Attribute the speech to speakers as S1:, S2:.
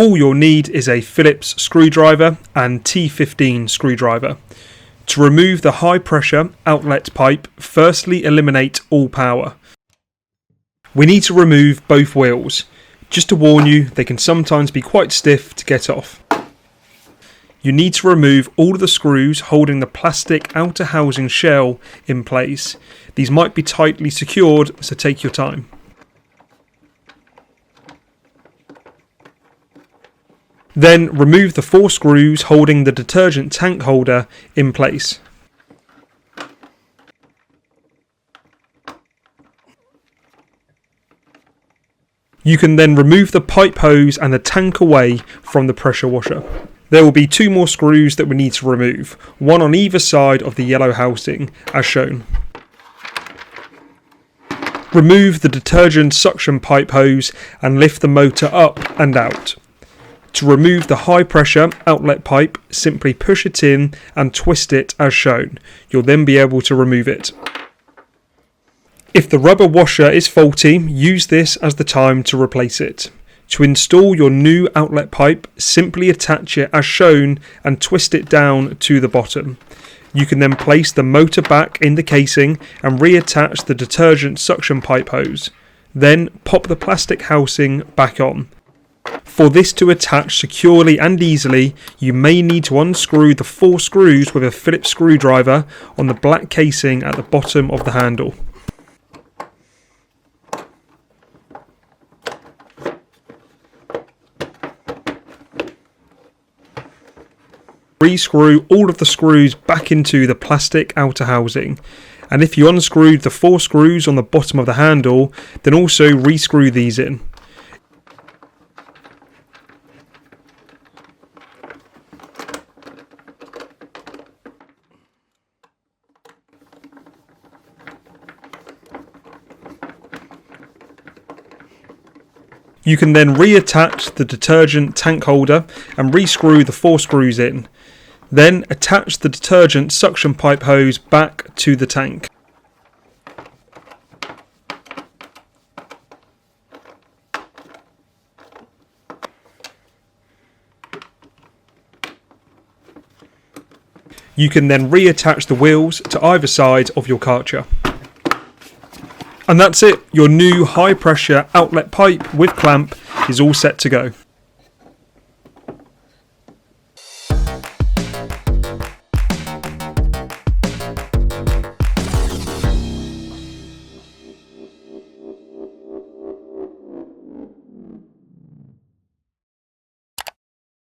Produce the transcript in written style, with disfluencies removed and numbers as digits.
S1: All you'll need is a Phillips screwdriver and T15 screwdriver. To remove the high pressure outlet pipe, firstly eliminate all power. We need to remove both wheels. Just to warn you, they can sometimes be quite stiff to get off. You need to remove all of the screws holding the plastic outer housing shell in place. These might be tightly secured, so take your time. Then remove the 4 screws holding the detergent tank holder in place. You can then remove the pipe hose and the tank away from the pressure washer. There will be 2 more screws that we need to remove, one on either side of the yellow housing, as shown. Remove the detergent suction pipe hose and lift the motor up and out. To remove the high pressure outlet pipe, simply push it in and twist it as shown. You'll then be able to remove it. If the rubber washer is faulty, use this as the time to replace it. To install your new outlet pipe, simply attach it as shown and twist it down to the bottom. You can then place the motor back in the casing and reattach the detergent suction pipe hose. Then pop the plastic housing back on. For this to attach securely and easily, you may need to unscrew the 4 screws with a Phillips screwdriver on the black casing at the bottom of the handle. Re-screw all of the screws back into the plastic outer housing, and if you unscrewed the 4 screws on the bottom of the handle, then also re-screw these in. You can then reattach the detergent tank holder and re-screw the 4 screws in. Then attach the detergent suction pipe hose back to the tank. You can then reattach the wheels to either side of your Karcher. And that's it, your new high pressure outlet pipe with clamp is all set to go.